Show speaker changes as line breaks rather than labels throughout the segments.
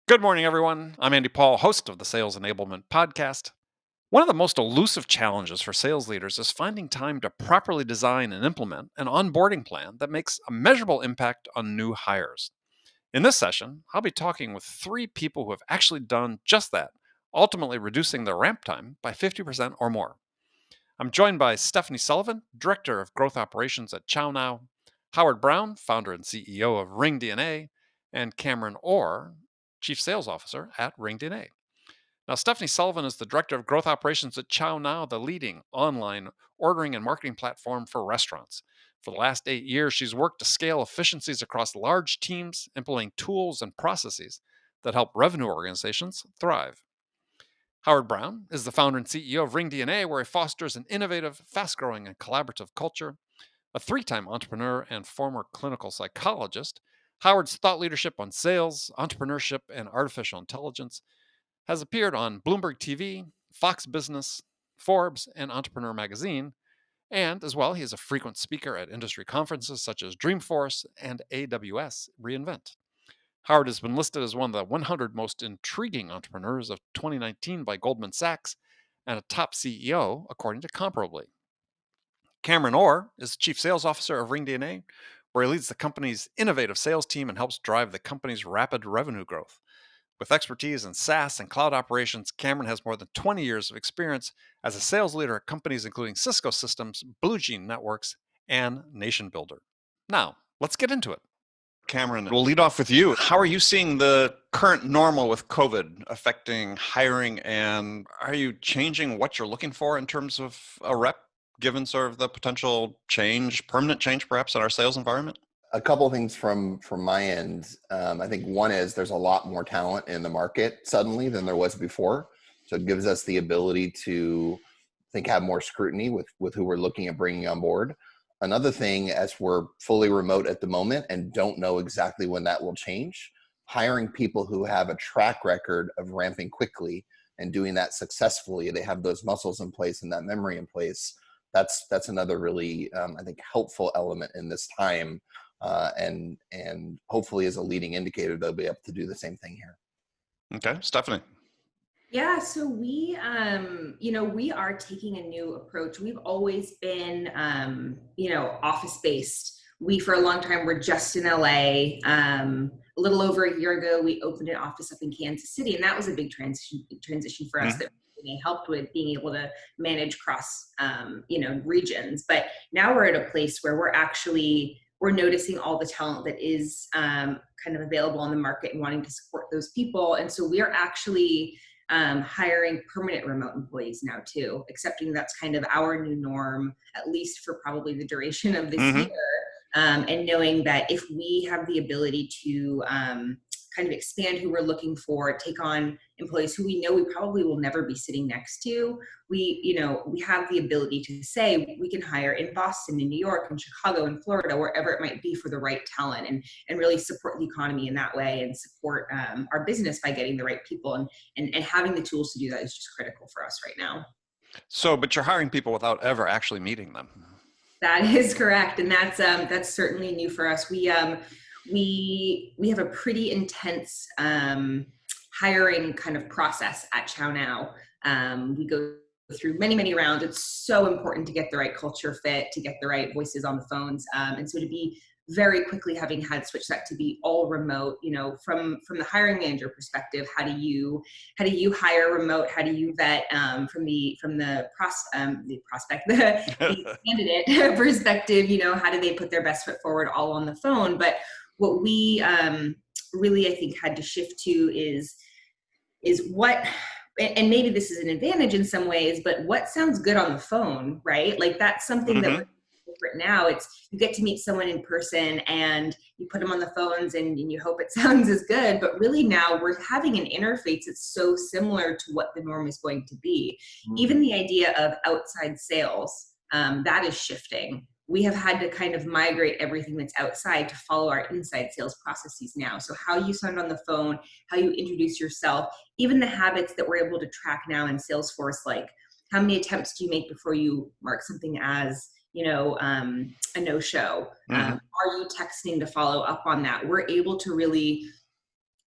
Good morning, everyone. I'm Andy Paul, host of the Sales Enablement Podcast. One of the most elusive challenges for sales leaders is finding time to properly design and implement an onboarding plan that makes a measurable impact on new hires. In this session, I'll be talking with three people who have actually done just that, ultimately reducing their ramp time by 50% or more. I'm joined by Stephanie Sullivan, Director of Growth Operations at ChowNow, Howard Brown, founder and CEO of Ring DNA, and Cameron Orr, Chief Sales Officer at Ring DNA. Now, Stephanie Sullivan is the Director of Growth Operations at ChowNow, the leading online ordering and marketing platform for restaurants. For the last 8 years, she's worked to scale efficiencies across large teams, implementing tools and processes that help revenue organizations thrive. Howard Brown is the founder and CEO of Ring DNA, where he fosters an innovative, fast growing, and collaborative culture. A 3 time entrepreneur and former clinical psychologist, Howard's thought leadership on sales, entrepreneurship, and artificial intelligence has appeared on Bloomberg TV, Fox Business, Forbes, and Entrepreneur Magazine. And as well, he is a frequent speaker at industry conferences such as Dreamforce and AWS reInvent. Howard has been listed as one of the 100 most intriguing entrepreneurs of 2019 by Goldman Sachs and a top CEO, according to Comparably. Cameron Orr is Chief Sales Officer of Ring DNA, where he leads the company's innovative sales team and helps drive the company's rapid revenue growth. With expertise in SaaS and cloud operations, Cameron has more than 20 years of experience as a sales leader at companies including Cisco Systems, Blue Gene Networks, and Nation Builder. Now, let's get into it. Cameron, we'll lead off with you. How are you seeing the current normal with COVID affecting hiring, and are you changing what you're looking for in terms of a rep, given sort of the potential change, permanent change perhaps in our sales environment?
A couple of things from my end. I think one is there's a lot more talent in the market suddenly than there was before. So it gives us the ability to have more scrutiny with who we're looking at bringing on board. Another thing, as we're fully remote at the moment and don't know exactly when that will change, hiring people who have a track record of ramping quickly and doing that successfully, they have those muscles in place and that memory in place. That's another really, I think, helpful element in this time. And hopefully as a leading indicator, they'll be able to do the same thing here.
Okay, Stephanie.
Yeah, so we are taking a new approach. We've always been, office-based. We, for a long time, were just in LA. A little over a year ago, we opened an office up in Kansas City, and that was a big transition for us that really helped with being able to manage cross, regions. But now we're at a place where we're noticing all the talent that is kind of available on the market and wanting to support those people. And so we are actually hiring permanent remote employees now too, accepting that's kind of our new norm, at least for probably the duration of this year. And knowing that if we have the ability to kind of expand who we're looking for, take on employees who we know we probably will never be sitting next to, we have the ability to say we can hire in Boston, in New York, in Chicago, in Florida, wherever it might be for the right talent, and really support the economy in that way and support our business by getting the right people, and having the tools to do that is just critical for us right now.
So, but you're hiring people without ever actually meeting them.
That is correct, and that's certainly new for us. We have a pretty intense hiring kind of process at ChowNow. We go through many rounds. It's so important to get the right culture fit, to get the right voices on the phones, and so to be very quickly having had switched that to be all remote, from the hiring manager perspective, how do you hire remote? How do you vet from the prospect, the candidate perspective? How do they put their best foot forward all on the phone? But what we really, I think, had to shift to is what, and maybe this is an advantage in some ways, but what sounds good on the phone, right? Like that's something that we're different now. It's, you get to meet someone in person and you put them on the phones and you hope it sounds as good, but really now we're having an interface that's so similar to what the norm is going to be. Even the idea of outside sales, that is shifting. We have had to kind of migrate everything that's outside to follow our inside sales processes now. So how you sound on the phone, how you introduce yourself, even the habits that we're able to track now in Salesforce, like how many attempts do you make before you mark something as, a no-show? Are you texting to follow up on that? We're able to really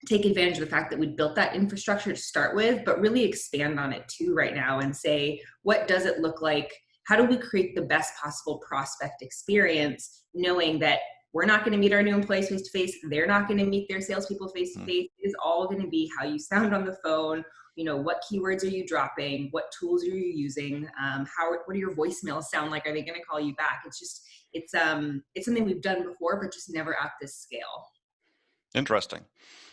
take advantage of the fact that we built that infrastructure to start with, but really expand on it too right now and say, what does it look like? How do we create the best possible prospect experience, knowing that we're not going to meet our new employees face to face. They're not going to meet their salespeople face to face. It's all going to be how you sound on the phone. You know, what keywords are you dropping? What tools are you using? What do your voicemails sound like? Are they going to call you back? It's something we've done before, but just never at this scale.
Interesting.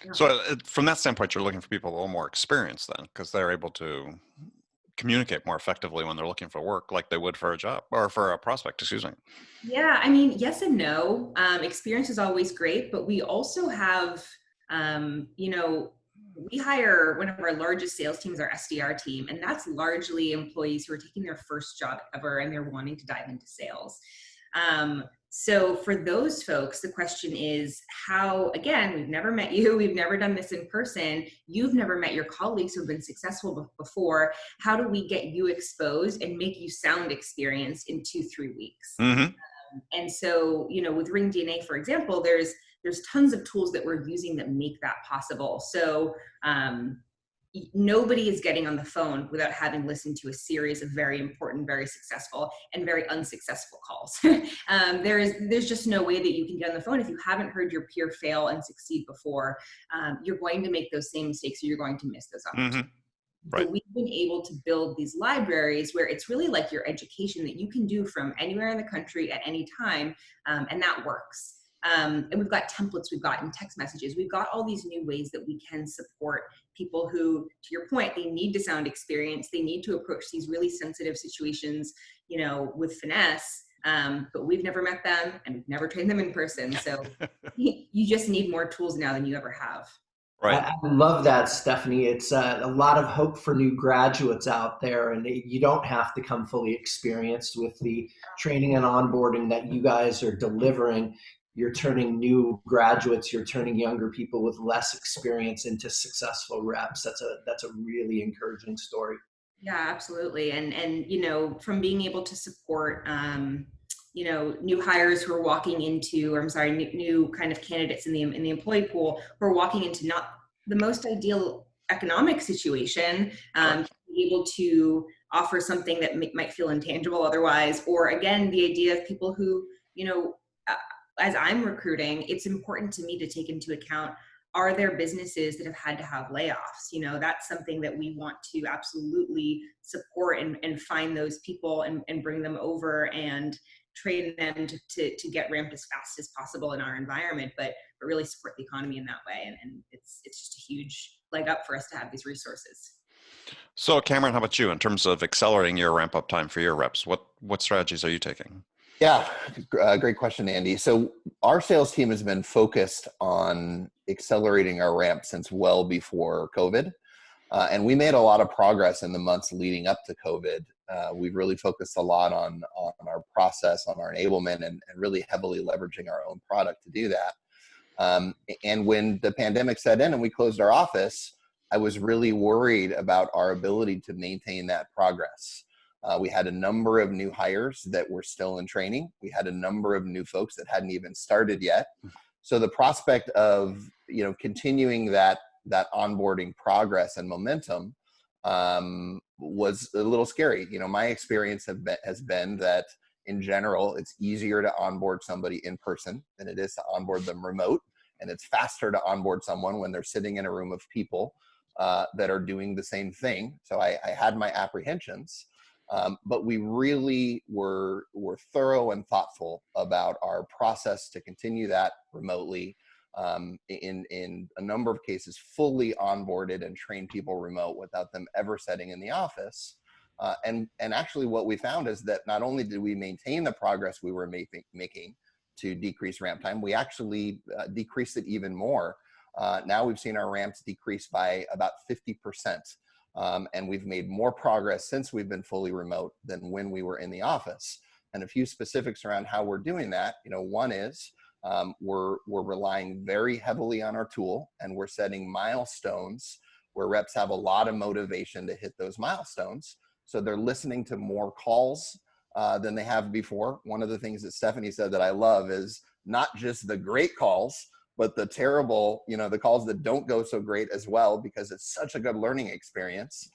Yeah.
So from that standpoint, you're looking for people with a little more experience then, because they're able to communicate more effectively when they're looking for work like they would for a job or for a prospect, excuse me.
Yeah, I mean, yes and no. Experience is always great, but we also have, we hire one of our largest sales teams, our SDR team, and that's largely employees who are taking their first job ever and they're wanting to dive into sales. So for those folks, the question is how, again, we've never met you, we've never done this in person, you've never met your colleagues who've been successful before. How do we get you exposed and make you sound experienced in 2-3 weeks?
Mm-hmm.
And so, with Ring DNA, for example, there's tons of tools that we're using that make that possible. So nobody is getting on the phone without having listened to a series of very important, very successful, and very unsuccessful calls. There's just no way that you can get on the phone if you haven't heard your peer fail and succeed before. You're going to make those same mistakes, or you're going to miss those opportunities.
Mm-hmm. Right.
But we've been able to build these libraries where it's really like your education that you can do from anywhere in the country at any time, and that works. And we've got templates, we've got in text messages, we've got all these new ways that we can support people who, to your point, they need to sound experienced, they need to approach these really sensitive situations, with finesse, but we've never met them and we've never trained them in person. So you just need more tools now than you ever have.
Right.
I love that, Stephanie. It's a lot of hope for new graduates out there, and you don't have to come fully experienced with the training and onboarding that you guys are delivering. You're turning new graduates, you're turning younger people with less experience into successful reps. That's a really encouraging story.
Yeah, absolutely. And from being able to support new hires who are walking into, new kind of candidates in the employee pool who are walking into not the most ideal economic situation, be able to offer something that might feel intangible otherwise, or again, the idea of people who, as I'm recruiting, it's important to me to take into account, are there businesses that have had to have layoffs? That's something that we want to absolutely support and find those people and bring them over and train them to get ramped as fast as possible in our environment, but really support the economy in that way. And it's just a huge leg up for us to have these resources.
So Cameron, how about you in terms of accelerating your ramp up time for your reps? What strategies are you taking?
Yeah, great question, Andy. So our sales team has been focused on accelerating our ramp since well before COVID. And we made a lot of progress in the months leading up to COVID. We've really focused a lot on our process, on our enablement, and really heavily leveraging our own product to do that. And when the pandemic set in and we closed our office, I was really worried about our ability to maintain that progress. We had a number of new hires that were still in training. We had a number of new folks that hadn't even started yet. So the prospect of continuing that onboarding progress and momentum was a little scary. My experience has been that in general, it's easier to onboard somebody in person than it is to onboard them remote, and it's faster to onboard someone when they're sitting in a room of people that are doing the same thing. So I had my apprehensions. But we really were thorough and thoughtful about our process to continue that remotely. In a number of cases, fully onboarded and trained people remote without them ever setting in the office. And actually, what we found is that not only did we maintain the progress we were making to decrease ramp time, we actually decreased it even more. Now we've seen our ramps decrease by about 50%. And we've made more progress since we've been fully remote than when we were in the office. And a few specifics around how we're doing that. One is we're relying very heavily on our tool, and we're setting milestones where reps have a lot of motivation to hit those milestones. So they're listening to more calls than they have before. One of the things that Stephanie said that I love is not just the great calls, but the terrible, the calls that don't go so great as well, because it's such a good learning experience.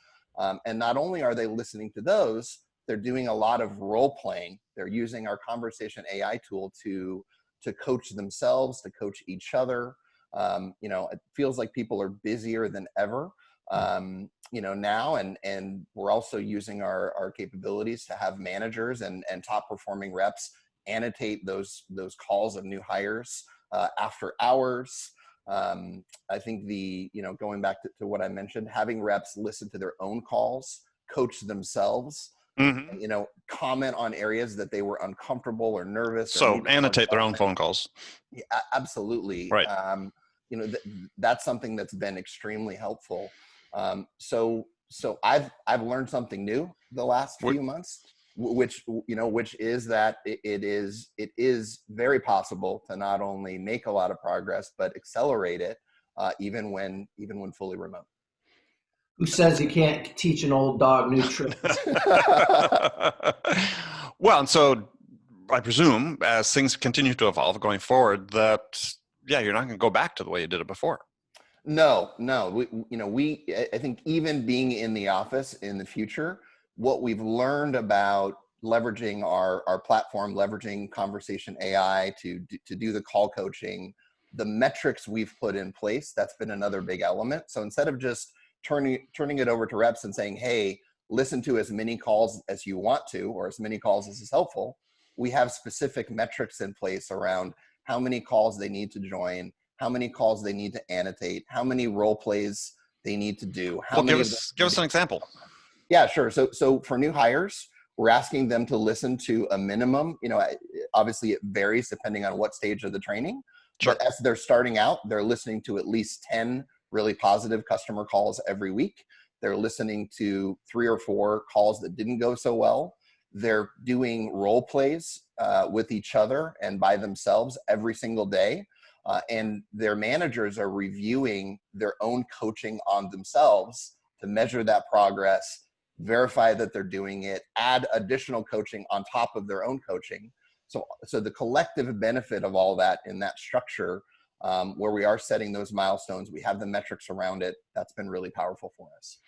And not only are they listening to those, they're doing a lot of role playing. They're using our conversation AI tool to coach themselves, to coach each other. It feels like people are busier than ever, now, and we're also using our capabilities to have managers and top performing reps annotate those calls of new hires after hours. I think going back to what I mentioned, having reps listen to their own calls, coach themselves, comment on areas that they were uncomfortable or nervous.
So annotate their own phone calls.
Yeah, absolutely.
Right.
That's something that's been extremely helpful. So I've learned something new the last few months, which is that it is very possible to not only make a lot of progress, but accelerate it, even when fully remote.
Who says you can't teach an old dog new tricks?
Well, and so I presume as things continue to evolve going forward, that you're not going to go back to the way you did it before.
No. I think even being in the office in the future, what we've learned about leveraging our platform, leveraging conversation AI to do the call coaching, the metrics we've put in place, that's been another big element. So instead of just turning it over to reps and saying, hey, listen to as many calls as you want to, or as many calls as is helpful, we have specific metrics in place around how many calls they need to join, how many calls they need to annotate, how many role plays they need to do.
Give us an example.
Yeah, sure. So for new hires, we're asking them to listen to a minimum, obviously it varies depending on what stage of the training,
Sure.
But as they're starting out, they're listening to at least 10 really positive customer calls every week. They're listening to 3 or 4 calls that didn't go so well. They're doing role plays with each other and by themselves every single day. And their managers are reviewing their own coaching on themselves to measure that progress, verify that they're doing it, add additional coaching on top of their own coaching. So the collective benefit of all that in that structure, where we are setting those milestones, we have the metrics around it, that's been really powerful for us.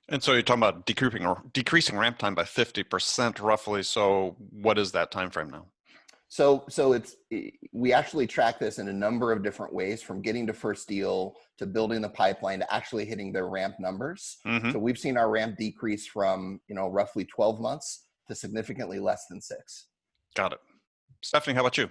And so you're talking about decreasing ramp time by 50% roughly. So what is that time frame now?
So we actually track this in a number of different ways, from getting to first deal to building the pipeline to actually hitting their ramp numbers. So we've seen our ramp decrease from roughly 12 months to significantly less than 6.
Got it. Stephanie, how about you?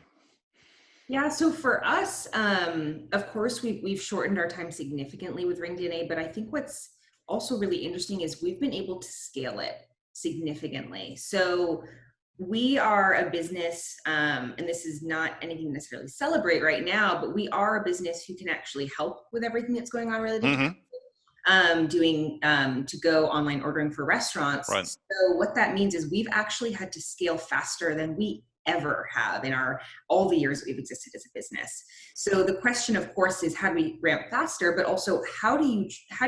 Yeah, so for us, of course, we've shortened our time significantly with RingDNA, but I think what's also really interesting is we've been able to scale it significantly. So we are a business, and this is not anything to necessarily celebrate right now, but we are a business who can actually help with everything that's going on related to doing to-go online ordering for restaurants.
Right.
So what that means is we've actually had to scale faster than we ever have in all the years that we've existed as a business. So the question, of course, is how do we ramp faster, but also how do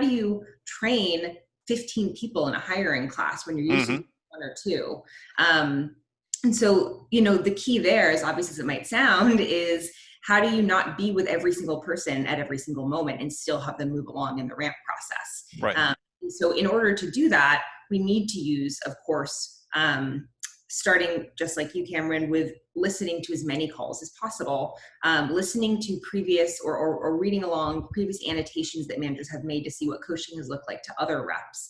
you train 15 people in a hiring class when you're using 1 or 2? And so, the key there, as obvious as it might sound, is how do you not be with every single person at every single moment and still have them move along in the ramp process?
Right.
So in order to do that, we need to use, of course, starting just like you, Cameron, with listening to as many calls as possible, listening to previous or reading along previous annotations that managers have made to see what coaching has looked like to other reps.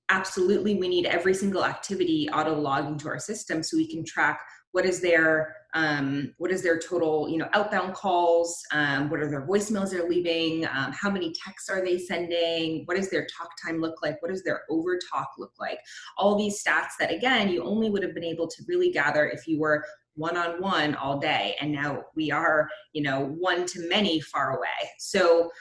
Absolutely, we need every single activity auto-logged into our system so we can track what is their total, outbound calls, what are their voicemails they're leaving, how many texts are they sending, what does their talk time look like, what does their over talk look like? All these stats that, again, you only would have been able to really gather if you were one-on-one all day, and now we are, one to many far away. So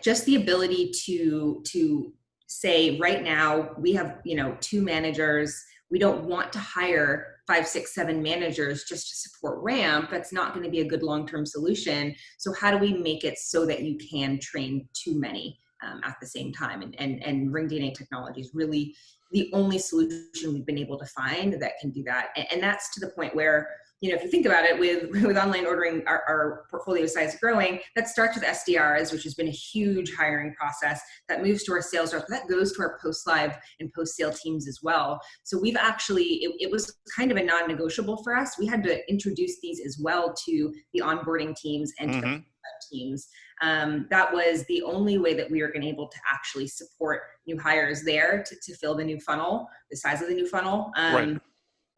just the ability to say right now we have 2 managers. We don't want to hire 5, 6, 7 managers just to support ramp. That's not going to be a good long-term solution. So how do we make it so that you can train too many at the same time? And RingDNA technology is really the only solution we've been able to find that can do that. And that's to the point where if you think about it, with online ordering, our portfolio size growing, that starts with SDRs, which has been a huge hiring process. That moves to our sales reps. That goes to our post-live and post-sale teams as well. So we've actually, it was kind of a non-negotiable for us. We had to introduce these as well to the onboarding teams and to the teams. That was the only way that we were going to be able to actually support new hires there to fill the new funnel, the size of the new funnel.
Right.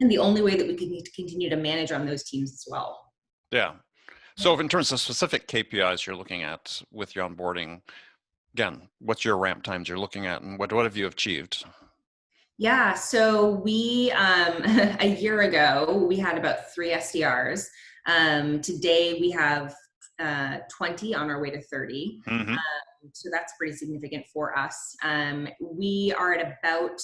And the only way that we could need to continue to manage on those teams as well.
Yeah. So in terms of specific KPIs you're looking at with your onboarding, again, what's your ramp times you're looking at, and what have you achieved?
Yeah, so we, a year ago, we had about 3 SDRs. Today we have 20 on our way to 30. So that's pretty significant for us. We are at about,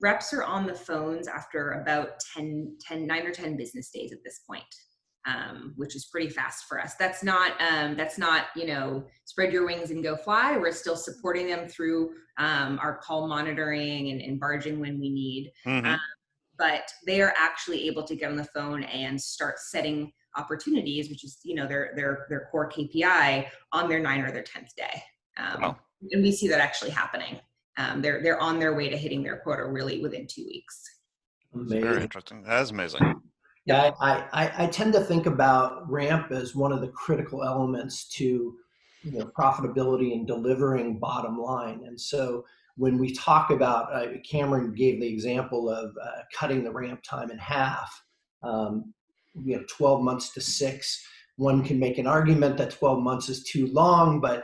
reps are on the phones after about 9 or 10 business days at this point, which is pretty fast for us. That's not, spread your wings and go fly. We're still supporting them through our call monitoring and barging when we need. But they are actually able to get on the phone and start setting opportunities, which is, their core KPI on their 9th or their 10th day. And we see that actually happening. They're on their way to hitting their quota really within 2 weeks.
Amazing.
Very interesting. That is amazing.
Yeah, I tend to think about ramp as one of the critical elements to profitability and delivering bottom line. And so when we talk about, Cameron gave the example of cutting the ramp time in half, 12 months to 6. One can make an argument that 12 months is too long, but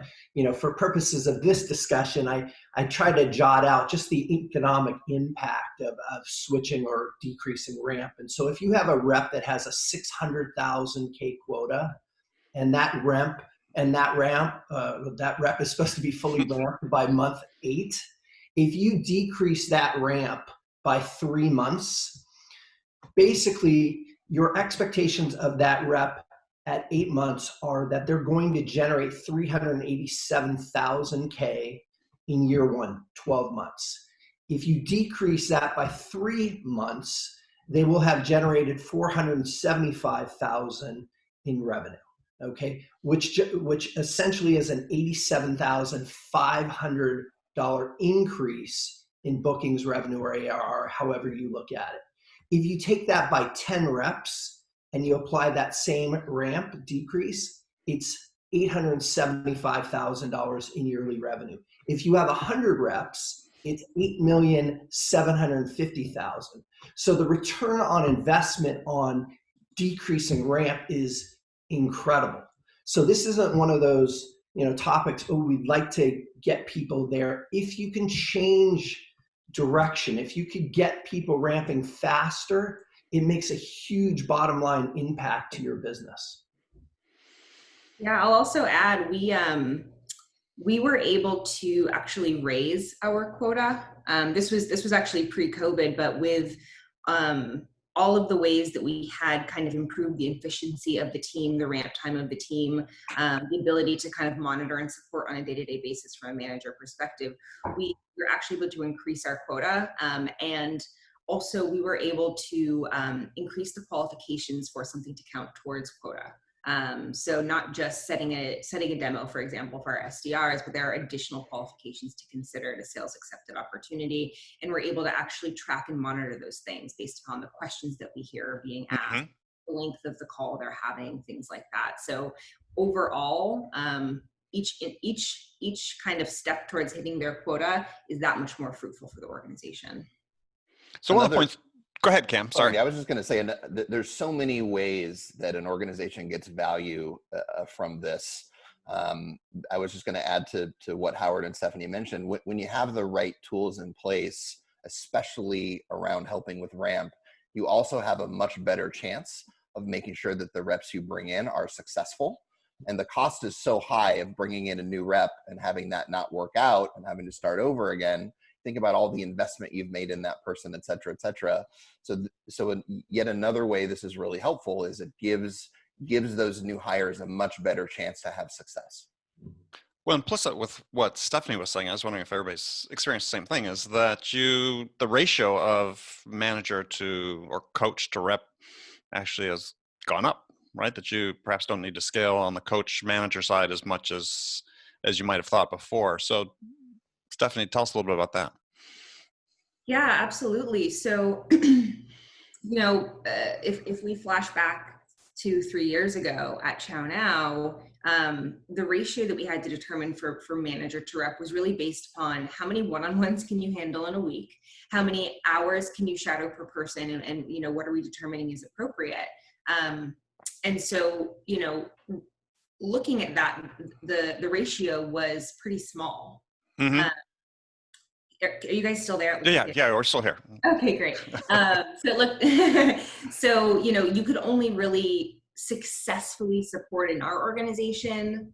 for purposes of this discussion, I try to jot out just the economic impact of switching or decreasing ramp. And so if you have a rep that has a 600,000 K quota, and that rep is supposed to be fully ramped by month 8, if you decrease that ramp by 3 months, basically your expectations of that rep at 8 months are that they're going to generate 387,000 K in year 1, 12 months. If you decrease that by 3 months, they will have generated 475,000 in revenue. Okay, which essentially is an $87,500 increase in bookings revenue or ARR, however you look at it. If you take that by 10 reps and you apply that same ramp decrease, it's $875,000 in yearly revenue. If you have 100 reps, it's $8,750,000. So the return on investment on decreasing ramp is incredible. So this isn't one of those topics, we'd like to get people there. If you can change direction, if you could get people ramping faster, it makes a huge bottom line impact to your business.
Yeah, I'll also add, we were able to actually raise our quota. This was actually pre-COVID, but with all of the ways that we had kind of improved the efficiency of the team, the ramp time of the team, the ability to kind of monitor and support on a day-to-day basis from a manager perspective, we were actually able to increase our quota. And also we were able to increase the qualifications for something to count towards quota. So not just setting a demo, for example, for our SDRs, but there are additional qualifications to consider at a sales accepted opportunity. And we're able to actually track and monitor those things based upon the questions that we hear are being asked, the length of the call they're having, things like that. So overall, each kind of step towards hitting their quota is that much more fruitful for the organization.
So one of the points, go ahead, Cam. Sorry.
I was just going to say, there's so many ways that an organization gets value from this. I was just going to add to what Howard and Stephanie mentioned. When you have the right tools in place, especially around helping with ramp, you also have a much better chance of making sure that the reps you bring in are successful. And the cost is so high of bringing in a new rep and having that not work out and having to start over again. Think about all the investment you've made in that person, et cetera, et cetera. So yet another way this is really helpful is it gives those new hires a much better chance to have success.
Well, implicit with what Stephanie was saying, I was wondering if everybody's experienced the same thing, is that the ratio of manager to or coach to rep actually has gone up, right? That you perhaps don't need to scale on the coach manager side as much as you might have thought before. So Stephanie, tell us a little bit about that.
Yeah, absolutely. So, if we flash back 2-3 years ago at Chow Now, the ratio that we had to determine for manager to rep was really based upon how many one-on-ones can you handle in a week, how many hours can you shadow per person, and what are we determining is appropriate. And so, looking at that, the ratio was pretty small.
Mm-hmm.
Are you guys still there?
Yeah, we're still here.
Okay, great. So look, so you could only really successfully support in our organization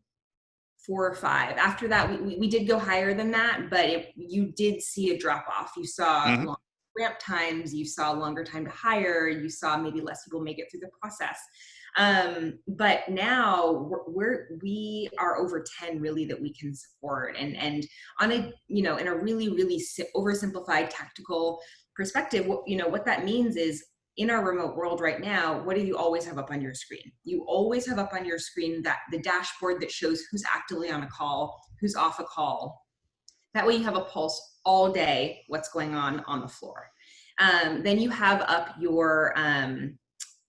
4 or 5. After that, we did go higher than that, but you did see a drop off. You saw long ramp times, you saw longer time to hire, you saw maybe less people make it through the process. But now we are over 10 really that we can support, and on a in a really oversimplified tactical perspective, what that means is, in our remote world right now, what do you always have up on your screen? You always have up on your screen that the dashboard that shows who's actively on a call, who's off a call. That way you have a pulse all day, what's going on the floor. Then you have up your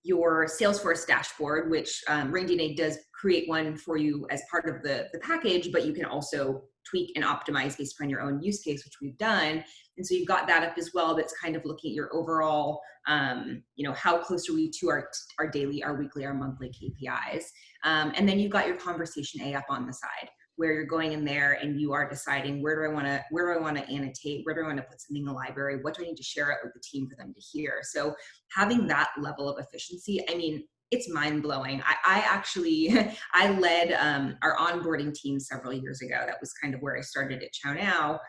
Salesforce dashboard, which Rain DNA does create one for you as part of the package, but you can also tweak and optimize based upon your own use case, which we've done. And so you've got that up as well. That's kind of looking at your overall, how close are we to our daily, our weekly, our monthly KPIs. And then you've got your conversation A up on the side, where you're going in there and you are deciding where do I want to annotate, where do I want to put something in the library, what do I need to share it with the team for them to hear. So having that level of efficiency, I mean, it's mind-blowing. I actually I led our onboarding team several years ago. That was kind of where I started at Chow Now,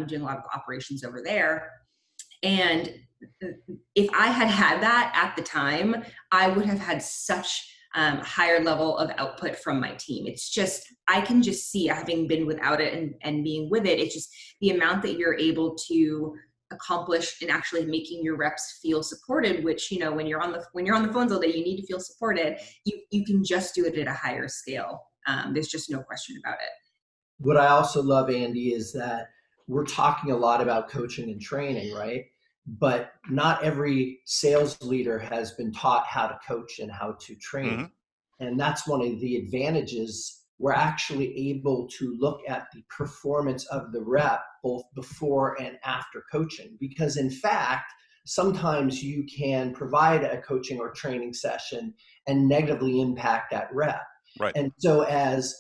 doing a lot of operations over there. And if I had that at the time, I would have had such higher level of output from my team. It's just, I can just see, having been without it and being with it, it's just the amount that you're able to accomplish in actually making your reps feel supported, which, when you're on the phones all day, you need to feel supported. You can just do it at a higher scale. There's just no question about it.
What I also love, Andy, is that we're talking a lot about coaching and training, right? But not every sales leader has been taught how to coach and how to train. And that's one of the advantages. We're actually able to look at the performance of the rep both before and after coaching, because in fact, sometimes you can provide a coaching or training session and negatively impact that rep.
Right.
And so as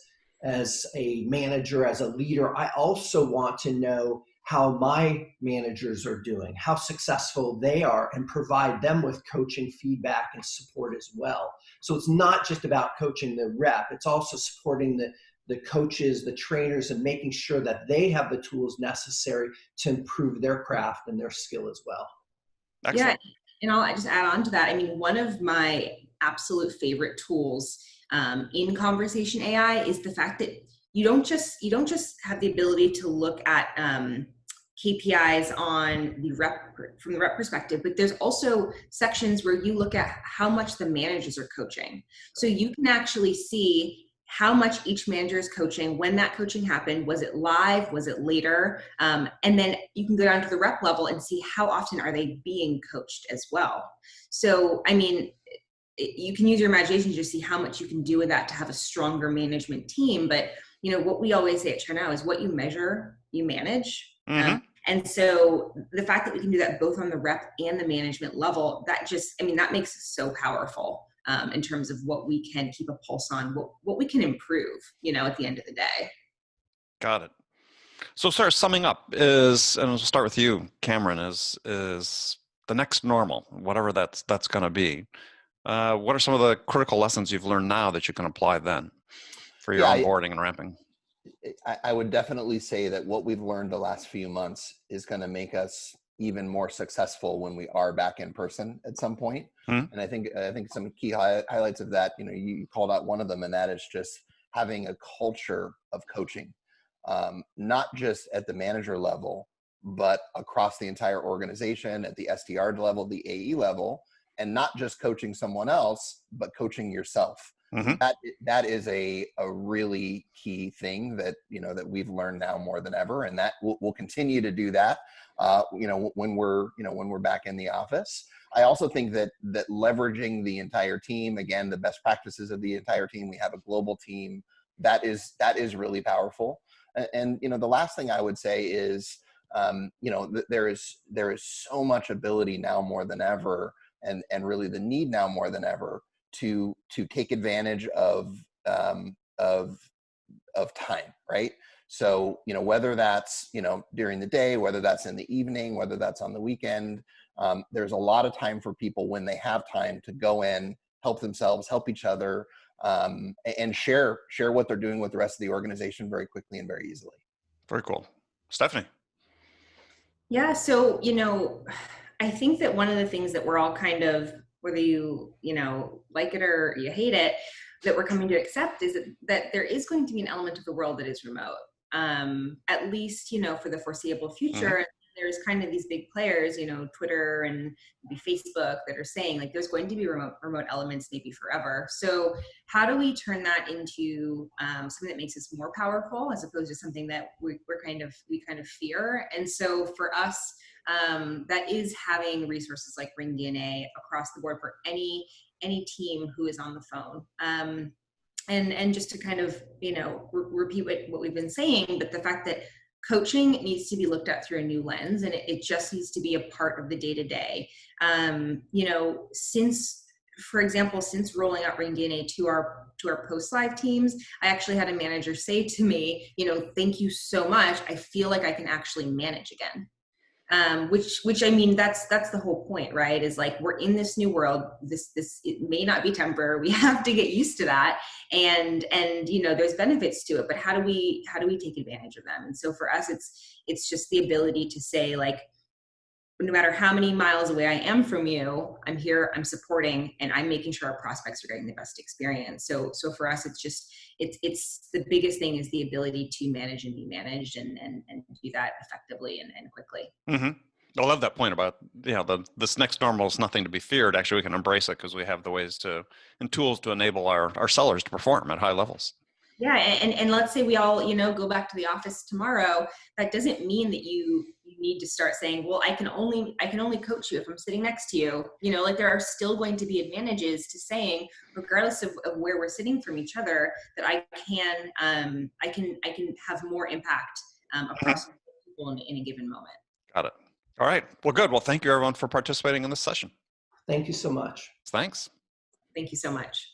a manager, as a leader, I also want to know how my managers are doing, how successful they are, and provide them with coaching feedback and support as well. So it's not just about coaching the rep, it's also supporting the coaches, the trainers, and making sure that they have the tools necessary to improve their craft and their skill as well.
Excellent.
Yeah, and I'll just add on to that. I mean, one of my absolute favorite tools in conversation AI is the fact that you don't just have the ability to look at KPIs on from the rep perspective, but there's also sections where you look at how much the managers are coaching. So you can actually see how much each manager is coaching, when that coaching happened, was it live, was it later? And then you can go down to the rep level and see how often are they being coached as well. So, I mean, you can use your imagination to see how much you can do with that to have a stronger management team. But, what we always say at Chow Now is what you measure, you manage. And so the fact that we can do that both on the rep and the management level, that makes us so powerful in terms of what we can keep a pulse on, what we can improve, at the end of the day. Got
it. So, sir, summing up is, and we'll start with you, Cameron, is the next normal, whatever that's going to be. What are some of the critical lessons you've learned now that you can apply then for your onboarding and ramping?
I would definitely say that what we've learned the last few months is going to make us even more successful when we are back in person at some point. And I think some key highlights of that, you called out one of them, and that is just having a culture of coaching, not just at the manager level, but across the entire organization, at the SDR level, the AE level, and not just coaching someone else, but coaching yourself.
Mm-hmm.
That is a really key thing that, that we've learned now more than ever, and that we'll continue to do that, when we're back in the office. I also think that leveraging the entire team, again, the best practices of the entire team. We have a global team that is really powerful. And the last thing I would say is, there is so much ability now more than ever, and really the need now more than ever to take advantage of time, right? So, whether that's, during the day, whether that's in the evening, whether that's on the weekend, there's a lot of time for people when they have time to go in, help themselves, help each other, and share what they're doing with the rest of the organization very quickly and very easily.
Very cool. Stephanie.
Yeah. So, I think that one of the things that we're all kind of, whether you like it or you hate it, that we're coming to accept is that there is going to be an element of the world that is remote, at least, for the foreseeable future.
Mm-hmm.
There's kind of these big players, Twitter and maybe Facebook, that are saying like there's going to be remote elements maybe forever. So how do we turn that into something that makes us more powerful as opposed to something that we kind of fear? And so for us, that is having resources like Ring DNA across the board for any team who is on the phone. And just to kind of, repeat what we've been saying, but the fact that coaching needs to be looked at through a new lens, and it just needs to be a part of the day-to-day. For example, since rolling out Ring DNA to our post-live teams, I actually had a manager say to me, thank you so much. I feel like I can actually manage again. Which I mean, that's the whole point, right? Is like, we're in this new world. It may not be temporary. We have to get used to that. And there's benefits to it, but how do we take advantage of them? And so for us, it's just the ability to say, like, no matter how many miles away I am from you, I'm here, I'm supporting, and I'm making sure our prospects are getting the best experience. So for us, it's the biggest thing is the ability to manage and be managed, and do that effectively and quickly.
Mm-hmm. I love that point about, this next normal is nothing to be feared. Actually, we can embrace it because we have the ways and tools to enable our sellers to perform at high levels.
Yeah, and let's say we all, go back to the office tomorrow. That doesn't mean that you need to start saying, well, I can only coach you if I'm sitting next to you. Like, there are still going to be advantages to saying, regardless of where we're sitting from each other, that I can have more impact across people in a given moment.
Got it. All right. Well, good. Well, thank you everyone for participating in this session.
Thank you so much.
Thanks.
Thank you so much.